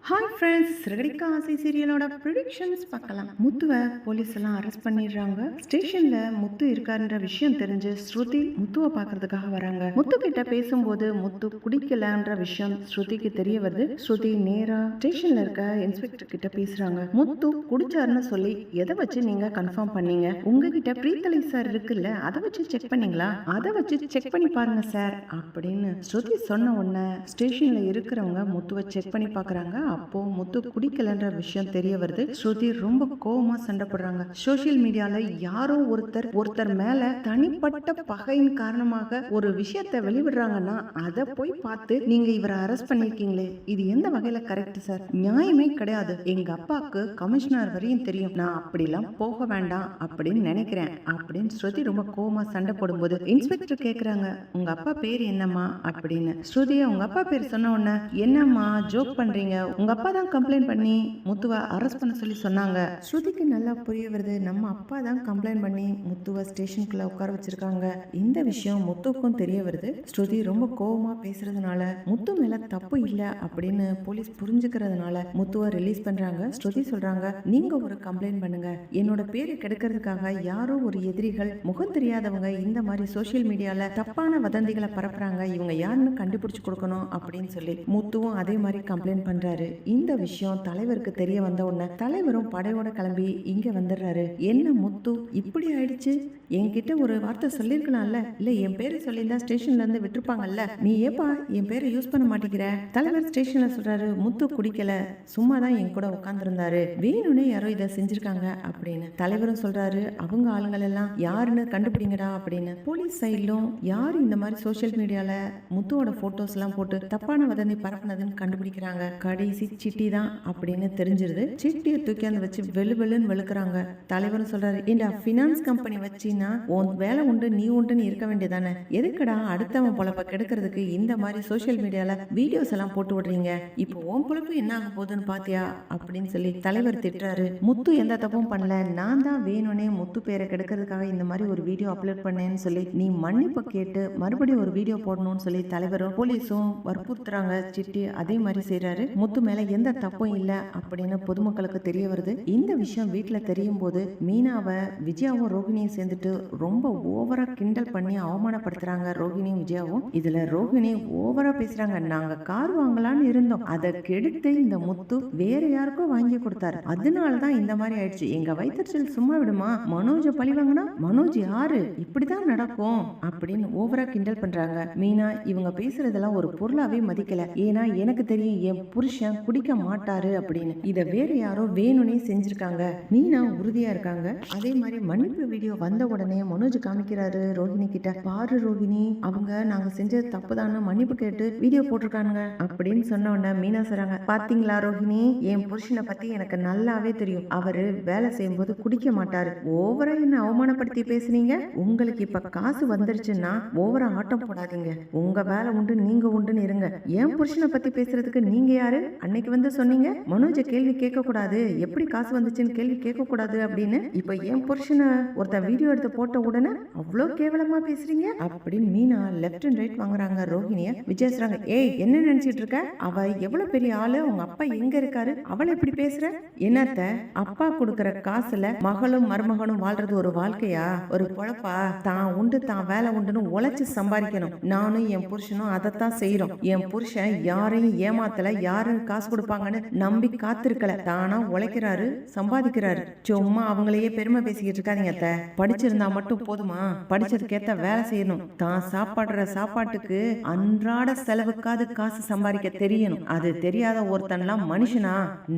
Hi friends, Siragadikka ஆசை சீரியலோட predictions பார்க்கலாம். முத்துவை police எல்லாம் அரெஸ்ட் பண்ணிடுறாங்க. ஸ்டேஷன்ல முத்து இருக்காருன்ற விஷயம் தெரிஞ்சு ஸ்ருதி முத்துவை பார்க்கறதுக்காக வராங்க. முத்து கிட்ட பேசும்போது முத்து குடிக்கலன்ற விஷயம் ஸ்ருதிக்கு தெரிய வருது. ஸ்ருதி நேரா ஸ்டேஷன்ல இருக்க இன்ஸ்பெக்டர் கிட்ட பேசுறாங்க. முத்து குடிச்சாருன்னு சொல்லி எதை வச்சு நீங்க கன்ஃபார்ம் பண்ணீங்க? உங்ககிட்ட பிரீத்தலை சார் இருக்குல்ல, அதை வச்சு செக் பண்ணீங்களா? அதை வச்சு செக் பண்ணி பாருங்க சார் அப்படின்னு ஸ்ருதி சொன்ன உடனே ஸ்டேஷன்ல இருக்கிறவங்க முத்துவை செக் பண்ணி பார்க்கறாங்க. அப்போ முத்து குடிக்கலன்ற விஷயம் தெரிய வருது. ஸ்ருதி ரொம்ப கோவமா சண்டை போடுறாங்க. சோசியல் மீடியால யாரோ ஒருத்தர் மேல தனிப்பட்ட பகையின் காரணமாக ஒரு விஷயத்தை வெளிவிடுறாங்கன்னா அதை போய் பார்த்து நீங்க இவரை அரெஸ்ட் பண்ணிருக்கீங்களே, இது எந்த வகையில கரெக்ட் சார்? நியாயமே கிடையாது. எங்க அப்பாவுக்கு கமிஷனர் வரையும் தெரியும். நான் அப்படிலாம் போக வேண்டாம் அப்படின்னு நினைக்கிறேன் அப்படின்னு ஸ்ருதி ரொம்ப கோவமா சண்டை போடும்போது இன்ஸ்பெக்டர் கேக்குறாங்க, உங்க அப்பா பேர் என்னம்மா அப்படின்னு. ஸ்ருதி உங்க அப்பா பேர் சொன்ன உடனே, என்னம்மா ஜோக் பண்றீங்க? உங்க அப்பா தான் கம்ப்ளைண்ட் பண்ணி முத்துவை அரெஸ்ட் பண்ண சொல்லி சொன்னாங்க. ஸ்ருதிக்கு நல்லா புரிய வருது, நம்ம அப்பா தான் கம்ப்ளைண்ட் பண்ணி முத்துவை ஸ்டேஷனுக்குள்ள உட்கார வச்சிருக்காங்க. இந்த விஷயம் முத்துக்கும் தெரிய வருது. ஸ்ருதி ரொம்ப கோவமா பேசுறதுனால முத்து மேல தப்பு இல்ல அப்படின்னு போலீஸ் புரிஞ்சுக்கிறதுனால முத்துவை ரிலீஸ் பண்றாங்க. ஸ்ருதி சொல்றாங்க, நீங்க ஒரு கம்ப்ளைண்ட் பண்ணுங்க. என்னோட பேரு கெடுக்கிறதுக்காக யாரோ ஒரு எதிரிகள், முகம் தெரியாதவங்க இந்த மாதிரி சோசியல் மீடியால தப்பான வதந்திகளை பரப்புறாங்க. இவங்க யாருன்னு கண்டுபிடிச்சு கொடுக்கணும் அப்படின்னு சொல்லி முத்துவும் அதே மாதிரி கம்ப்ளைண்ட் பண்றாரு. இந்த விஷயம் தலைவருக்கு தெரிய வந்த உடனே தலைவரும் படையோட கிளம்பி இங்க வந்துடுறாரு. என்ன முத்து இப்படி ஆயிடுச்சு? என்கிட்ட ஒரு வார்த்தை சொல்லிருக்கலாம்ல, இல்ல என் பேரை சொல்லியிருந்தா ஸ்டேஷன்ல இருந்து விட்டுருப்பாங்கல்ல, நீ ஏப்பா என் பேரை யூஸ் பண்ண மாட்டேங்கிற? தலைவர் ஸ்டேஷன்ல சொல்றாரு, முத்து குடிக்கல, சும்மா தான் என் கூட உட்கார்ந்துருந்தாரு, வேணும்னே யாரோ இதை செஞ்சிருக்காங்க அப்படின்னு. தலைவரும் சொல்றாரு, அவங்க ஆளுங்கள் எல்லாம் யாருன்னு கண்டுபிடிங்கடா அப்படின்னு. போலீஸ் சைட்லும் யாரு இந்த மாதிரி சோசியல் மீடியால முத்துவோட போட்டோஸ் எல்லாம் போட்டு தப்பான வதந்தி பரப்புனதுன்னு கண்டுபிடிக்கிறாங்க. கடைசி சிட்டி தான் அப்படின்னு தெரிஞ்சிருது. சிட்டியை தூக்கி அந்த வச்சு வெளுன்னு வெளுக்குறாங்க. தலைவரும் சொல்றாரு, இந்த பினான்ஸ் கம்பெனி வச்சினா உன் வேலை உண்டு நீ உண்டுன்னு இருக்க வேண்டியதானே, எதுக்கடா அடுத்தவன் பொழப்ப கெடுக்கிறதுக்கு இந்த மாதிரி சோசியல் மீடியால வீடியோஸ் எல்லாம் போட்டு விடுறீங்க? இப்போ உன் பொழப்பு என்ன ஆக போகுதுன்னு பாத்தியா அப்படின்னு சொல்லி தலைவர் திட்டுறாரு. முத்து எந்த தப்பும் பண்ணல, நான் தான் வேணும்னே முத்து பேரை கெடுக்கிறதுக்காக இந்த மாதிரி ஒரு வீடியோ அப்லோட் பண்ணேன்னு சொல்லி நீ மன்னிப்பு கேட்டு மறுபடியும் ஒரு வீடியோ போடணும்னு சொல்லி தலைவரும் போலீஸும் வற்புறுத்துறாங்க. சிட்டி அதே மாதிரி செய்யறாரு. முத்து மேல எந்த தப்பும் இல்ல அப்படின்னு பொதுமக்களுக்கு தெரிய வருது. இந்த விஷயம் வீட்டுல தெரியும் போது மீனாவை விஜயாவும் ரோஹிணியும் சேர்ந்துட்டு ரொம்ப ஓவரா கிண்டல் பண்ணி அவமானப்படுத்துறாங்க. ரோஹிணியும் விஜயாவும் இதுல ரோஹிணி ஓவரா பேசுறாங்க, நாங்க கார் வாங்கலான்னு இருந்தோம், அதை கெடுத்து இந்த முத்து வேற யாருக்கும் வாங்கி கொடுத்தாரு, அதனாலதான் இந்த மாதிரி ஆயிடுச்சு, எங்க வயிற்றுச்சல் சும்மா விடுமா, மனோஜ பழி வாங்கினா மனோஜ் யாரு, இப்படிதான் நடக்கும் அப்படின்னு ஓவரா கிண்டல் பண்றாங்க. மீனா இவங்க பேசுறதெல்லாம் ஒரு பொருளாவே மதிக்கல. ஏன்னா எனக்கு தெரியும் என் புருஷன் குடிக்க மாட்டாரு அப்படின்னு. இத வேற யாரோ வேணும்னே செஞ்சிருக்காங்க. மீனா உறுதியா இருக்காங்க. அதே மாதிரி மன்னிப்பு வீடியோ வந்த உடனே மனோஜ் காமிக்கிறாரு ரோஹிணி கிட்ட, பாரு ரோஹிணி, அவங்க நாங்க செஞ்சது தப்புதான்னு மன்னிப்பு கேட்டு வீடியோ போட்டிருக்காங்க அப்படின்னு சொன்ன உடனே மீனா சொல்றாங்க, பாத்தீங்களா ரோஹிணி, என் புருஷனை பத்தி எனக்கு நல்லாவே தெரியும், அவரு வேலை செய்யும் போது குடிக்க மாட்டாரு, ஓவரா என்ன அவமானப்படுத்தி பேசுனீங்க, உங்களுக்கு இப்ப காசு வந்துருச்சுன்னா ஓவரா ஆட்டம் போடாதீங்க, உங்க வேலை உண்டு நீங்க உண்டுன்னு இருங்க, என் புருஷனை பத்தி பேசுறதுக்கு நீங்க யாரு? அன்னைக்கு வந்து சொன்னீங்க மனோஜ கேள்வி கேட்க கூடாது, எப்படி காசு வந்துச்சுன்னு கேள்வி கேட்க கூடாது அப்படின்னு. இப்ப என் புருஷனை ஒருத்தன் வீடியோ எடுத்து போட்ட உடனே அவ்வளவு கேவலமா பேசுறீங்க அப்படின்னு மீனா லெஃப்ட் அண்ட் ரைட் வாங்குறாங்க. ரோஹிணிய விஜய் சொல்றாங்க, ஏய் என்ன நினைச்சிட்டு இருக்க, அவ எவ்வளவு பெரிய ஆளு, உங்க அப்பா எங்க இருக்காரு, அவளை எப்படி பேசுற? என்னத்த அப்பா கொடுக்கற காசுல மகளும் மருமகனும் வாழ்றது ஒரு வாழ்க்கையா, ஒரு பொழப்பா? தான் உண்டு தான் வேலை உண்டுன்னு உழைச்சு சம்பாதிக்கணும். நானும் என் புருஷனும் அதைத்தான் செய்யறோம். என் புருஷன் யாரையும் ஏமாத்தல, யாரும் காசு கொடுப்பாங்கன்னு நம்பி காத்திருக்கல, தானா உழைக்கிறாரு, சம்பாதிக்கிறாரு. சும்மா அவங்களையே பெருமை பேசிக்கிட்டு இருக்காதீங்க அத்தை. படிச்சிருந்தா மட்டும் போதுமா, படிச்சதுக்கேத்த வேலை செய்யணும், தான் சாப்பாடுற சாப்பாட்டுக்கு அன்றாட செலவுக்காது காசு சம்பாதிக்க தெரியணும். அது தெரியாத ஒருத்தன்லாம் மனுஷனா?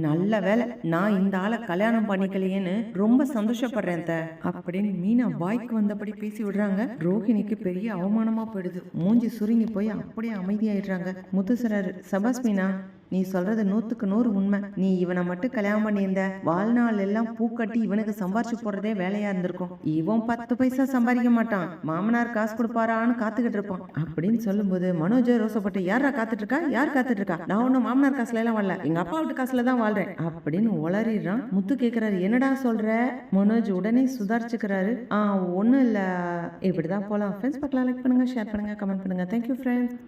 நல்ல வேலை நான் இந்த ஆளை கல்யாணம் பண்ணிக்கலையேன்னு ரொம்ப சந்தோஷப்படுறேன் அத்தை அப்படின்னு மீனா வாய்க்கு வந்தபடி பேசி விடுறாங்க. ரோஹிணிக்கு பெரிய அவமானமா போயிடுது. மூஞ்சி சுருங்கி போய் அப்படியே அமைதியாயிடுறாங்க. முத்துசராரு, சபாஸ் மீனா, நீ சொல்றது 100க்கு 100 உண்மை. நீ இவனை மட்டும் கல்யாணம் பண்ணியிருந்த வாழ்நாள் எல்லாம் பூக்கட்டி இவனுக்கு சம்பாரிச்சு போடுறதே வேலையா இருந்திருக்கும். இவன் 10 பைசா சம்பாதிக்க மாட்டான், மாமனார் காசு கொடுப்பாரான்னு காத்துக்கிட்டு இருப்பான் அப்படின்னு சொல்லும்போது மனோஜ் ரோசப்பட்டு, யாரா காத்துட்டு இருக்கா, யார் காத்துட்டு இருக்கா, நான் ஒன்னும் மாமனார் காசுல எல்லாம் வாழல, எங்க அப்பா வீட்டு காசுல தான் வாழ்றேன் அப்படின்னு உளறிடுறான். முத்து கேக்குறாரு, என்னடா சொல்ற? மனோஜ் உடனே சுதாரிச்சுக்கிறாரு, ஒன்னும் இல்ல, இப்படிதான் போலாம். ஃப்ரெண்ட்ஸ் பார்க்கலாம், லைக் பண்ணுங்க, ஷேர் பண்ணுங்க, கமெண்ட் பண்ணுங்க. Thank you friends.